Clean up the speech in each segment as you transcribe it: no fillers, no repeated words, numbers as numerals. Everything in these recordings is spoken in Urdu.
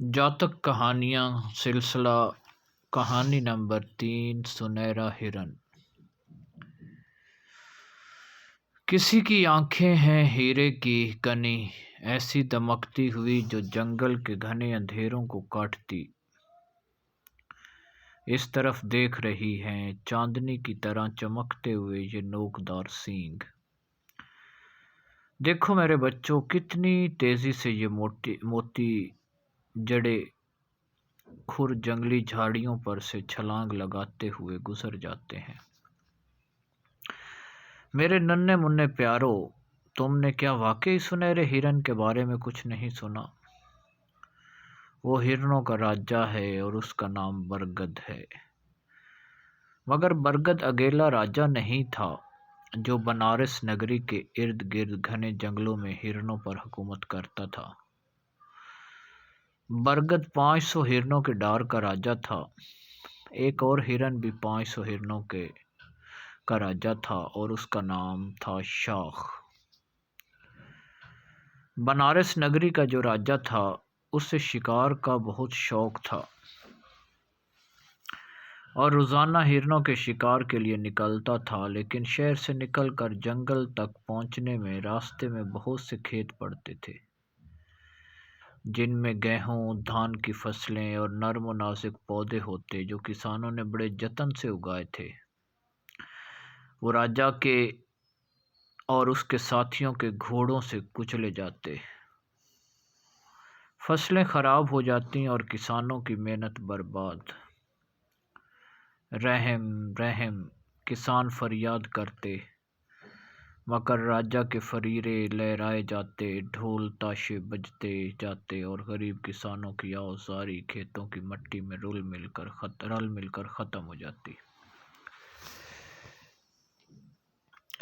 جاتک کہانیاں سلسلہ کہانی نمبر 3 سنہرا ہرن۔ کسی کی آنکھیں ہیں ہیرے کی کنی، ایسی دمکتی ہوئی جو جنگل کے گھنے اندھیروں کو کاٹتی۔ اس طرف دیکھ رہی ہیں چاندنی کی طرح چمکتے ہوئے یہ نوکدار سینگ۔ دیکھو میرے بچوں، کتنی تیزی سے یہ موتی جڑے کھر جنگلی جھاڑیوں پر سے چھلانگ لگاتے ہوئے گزر جاتے ہیں۔ میرے ننھے منھے پیارو، تم نے کیا واقعی سنہرے ہرن کے بارے میں کچھ نہیں سنا؟ وہ ہرنوں کا راجا ہے اور اس کا نام برگد ہے۔ مگر برگد اکیلا راجا نہیں تھا جو بنارس نگری کے ارد گرد گھنے جنگلوں میں ہرنوں پر حکومت کرتا تھا۔ برگد 500 ہرنوں کے ڈار کا راجا تھا۔ ایک اور ہرن بھی 500 ہرنوں کا راجا تھا اور اس کا نام تھا شاخ۔ بنارس نگری کا جو راجا تھا اسے شکار کا بہت شوق تھا اور روزانہ ہرنوں کے شکار کے لیے نکلتا تھا، لیکن شہر سے نکل کر جنگل تک پہنچنے میں راستے میں بہت سے کھیت پڑتے تھے جن میں گیہوں، دھان کی فصلیں اور نرم و نازک پودے ہوتے جو کسانوں نے بڑے جتن سے اگائے تھے۔ وہ راجا کے اور اس کے ساتھیوں کے گھوڑوں سے کچلے جاتے، فصلیں خراب ہو جاتی اور کسانوں کی محنت برباد۔ رحم رحم کسان فریاد کرتے، مگر راجا کے فریرے لہرائے جاتے، ڈھول تاشے بجتے جاتے اور غریب کسانوں کی آوازاری کھیتوں کی مٹی میں رل مل کر ختم ہو جاتی۔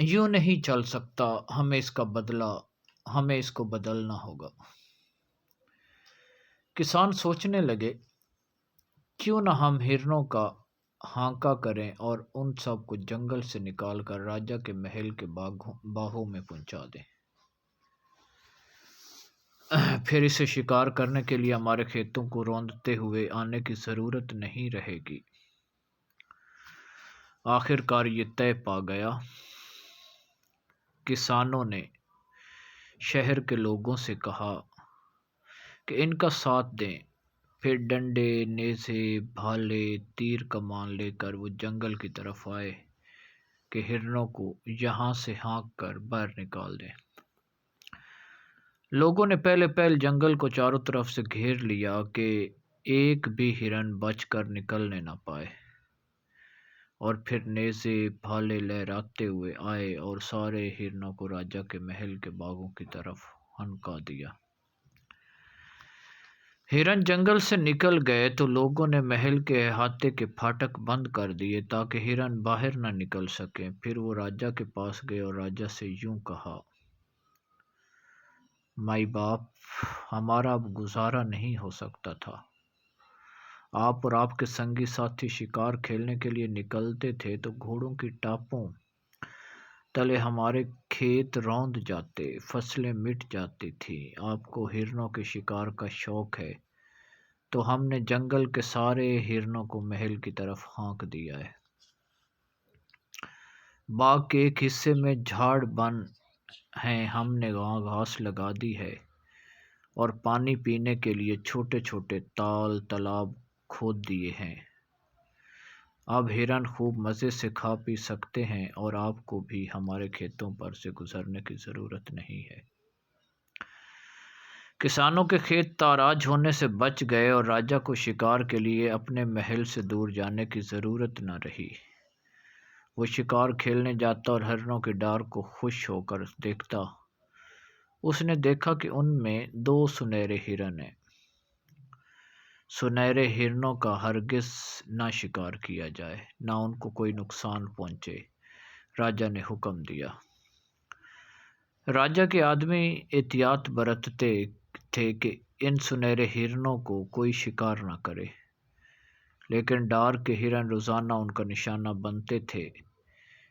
یوں نہیں چل سکتا، ہمیں اس کو بدلنا ہوگا۔ کسان سوچنے لگے، کیوں نہ ہم ہرنوں کا ہانکا کریں اور ان سب کو جنگل سے نکال کر راجا کے محل کے باغوں میں پہنچا دیں۔ پھر اسے شکار کرنے کے لیے ہمارے کھیتوں کو روندتے ہوئے آنے کی ضرورت نہیں رہے گی۔ آخر کار یہ طے پا گیا۔ کسانوں نے شہر کے لوگوں سے کہا کہ ان کا ساتھ دیں۔ پھر ڈنڈے، نیزے، بھالے، تیر کمان لے کر وہ جنگل کی طرف آئے کہ ہرنوں کو یہاں سے ہانک کر باہر نکال دیں۔ لوگوں نے پہل جنگل کو چاروں طرف سے گھیر لیا کہ ایک بھی ہرن بچ کر نکلنے نہ پائے، اور پھر نیزے بھالے لہراتے ہوئے آئے اور سارے ہرنوں کو راجا کے محل کے باغوں کی طرف ہنکا دیا۔ ہرن جنگل سے نکل گئے تو لوگوں نے محل کے احاطے کے پھاٹک بند کر دیے تاکہ ہرن باہر نہ نکل سکیں۔ پھر وہ راجا کے پاس گئے اور راجا سے یوں کہا، مائی باپ، ہمارا اب گزارا نہیں ہو سکتا تھا۔ آپ اور آپ کے سنگی ساتھی شکار کھیلنے کے لیے نکلتے تھے تو گھوڑوں کی ٹاپوں تلے ہمارے کھیت روند جاتے، فصلیں مٹ جاتی تھیں۔ آپ کو ہرنوں کے شکار کا شوق ہے تو ہم نے جنگل کے سارے ہرنوں کو محل کی طرف ہانک دیا ہے۔ باغ کے ایک حصے میں جھاڑ بن ہیں، ہم نے وہاں گھاس لگا دی ہے اور پانی پینے کے لیے چھوٹے چھوٹے تالاب کھود دیے ہیں۔ اب ہرن خوب مزے سے کھا پی سکتے ہیں اور آپ کو بھی ہمارے کھیتوں پر سے گزرنے کی ضرورت نہیں ہے۔ کسانوں کے کھیت تاراج ہونے سے بچ گئے اور راجا کو شکار کے لیے اپنے محل سے دور جانے کی ضرورت نہ رہی۔ وہ شکار کھیلنے جاتا اور ہرنوں کے ڈار کو خوش ہو کر دیکھتا۔ اس نے دیکھا کہ ان میں 2 سنہرے ہرن ہیں۔ سنہرے ہرنوں کا ہرگز نہ شکار کیا جائے، نہ ان کو کوئی نقصان پہنچے۔ راجا نے حکم دیا۔ راجا کے آدمی احتیاط برتتے تھے کہ ان سنہرے ہرنوں کو کوئی شکار نہ کرے، لیکن ڈار کے ہرن روزانہ ان کا نشانہ بنتے تھے۔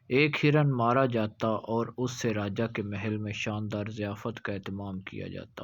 ایک ہرن مارا جاتا اور اس سے راجا کے محل میں شاندار ضیافت کا اہتمام کیا جاتا۔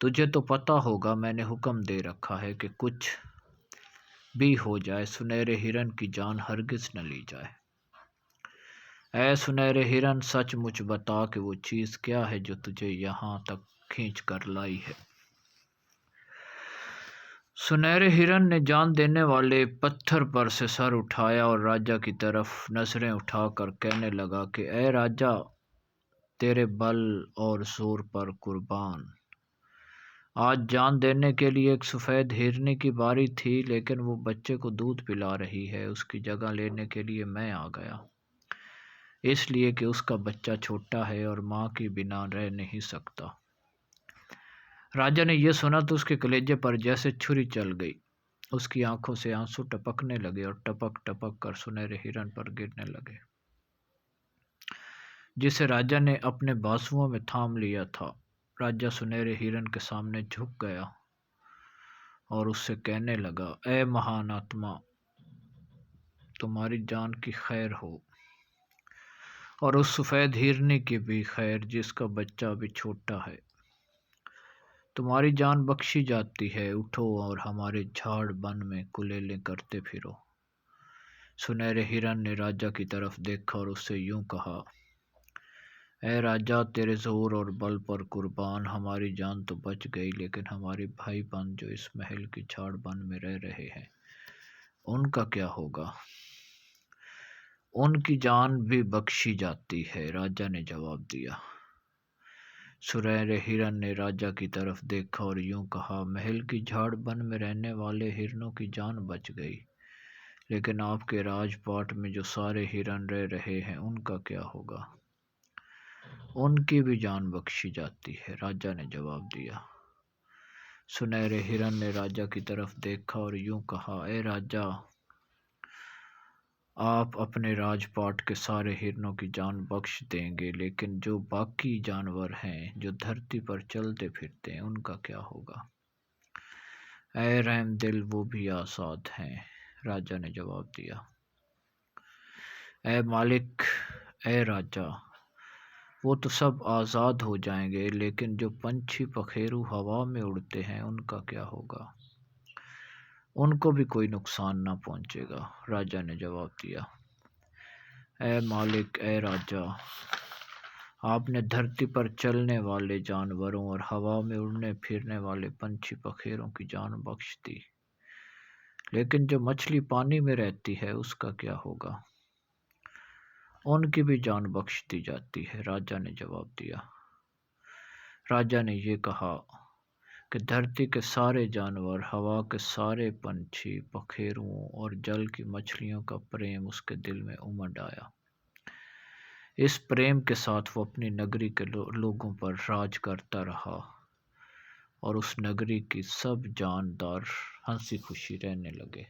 تجھے تو پتہ ہوگا میں نے حکم دے رکھا ہے کہ کچھ بھی ہو جائے سنہرے ہرن کی جان ہرگز نہ لی جائے۔ اے سنہرے ہرن، سچ مچ بتا کہ وہ چیز کیا ہے جو تجھے یہاں تک کھینچ کر لائی ہے۔ سنہرے ہرن نے جان دینے والے پتھر پر سے سر اٹھایا اور راجا کی طرف نظریں اٹھا کر کہنے لگا کہ اے راجا، تیرے بل اور زور پر قربان۔ آج جان دینے کے لیے ایک سفید ہرنی کی باری تھی، لیکن وہ بچے کو دودھ پلا رہی ہے۔ اس کی جگہ لینے کے لیے میں آ گیا، اس لیے کہ اس کا بچہ چھوٹا ہے اور ماں کے بنا رہ نہیں سکتا۔ راجا نے یہ سنا تو اس کے کلیجے پر جیسے چھری چل گئی۔ اس کی آنکھوں سے آنسو ٹپکنے لگے اور ٹپک ٹپک کر سنہرے ہرن پر گرنے لگے، جسے راجا نے اپنے بازوؤں میں تھام لیا تھا۔ راجا سنہرے ہرن کے سامنے جھک گیا اور اس سے کہنے لگا، اے مہان آتما، تمہاری جان کی خیر ہو، اور اس سفید ہرنی کی بھی خیر جس کا بچہ ابھی چھوٹا ہے۔ تمہاری جان بخشی جاتی ہے، اٹھو اور ہمارے جھاڑ بن میں کلیلیں کرتے پھرو۔ سنہرے ہرن نے راجا کی طرف دیکھا اور اس سے یوں کہا، اے راجا، تیرے زور اور بل پر قربان، ہماری جان تو بچ گئی، لیکن ہمارے بھائی بہن جو اس محل کی جھاڑ بن میں رہ رہے ہیں، ان کا کیا ہوگا؟ ان کی جان بھی بخشی جاتی ہے، راجا نے جواب دیا۔ سنہرے ہرن نے راجا کی طرف دیکھا اور یوں کہا، محل کی جھاڑ بن میں رہنے والے ہرنوں کی جان بچ گئی، لیکن آپ کے راج پاٹ میں جو سارے ہرن رہ رہے ہیں، ان کا کیا ہوگا؟ ان کی بھی جان بخشی جاتی ہے، راجا نے جواب دیا۔ سنہرے ہرن نے راجا کی طرف دیکھا اور یوں کہا، اے راجا، آپ اپنے راج پاٹ کے سارے ہرنوں کی جان بخش دیں گے، لیکن جو باقی جانور ہیں جو دھرتی پر چلتے پھرتے ہیں، ان کا کیا ہوگا؟ اے رحم دل، وہ بھی آزاد ہیں، راجا نے جواب دیا۔ اے مالک، اے راجا، وہ تو سب آزاد ہو جائیں گے، لیکن جو پنچھی پکھیرو ہوا میں اڑتے ہیں، ان کا کیا ہوگا؟ ان کو بھی کوئی نقصان نہ پہنچے گا، راجا نے جواب دیا۔ اے مالک، اے راجا، آپ نے دھرتی پر چلنے والے جانوروں اور ہوا میں اڑنے پھرنے والے پنچھی پکھیروں کی جان بخش دی، لیکن جو مچھلی پانی میں رہتی ہے، اس کا کیا ہوگا؟ ان کی بھی جان بخش دی جاتی ہے، راجا نے جواب دیا۔ راجا نے یہ کہا کہ دھرتی کے سارے جانور، ہوا کے سارے پنچھی پکھیروں اور جل کی مچھلیوں کا پریم اس کے دل میں امڈ آیا۔ اس پریم کے ساتھ وہ اپنی نگری کے لوگوں پر راج کرتا رہا، اور اس نگری کی سب جاندار ہنسی خوشی رہنے لگے۔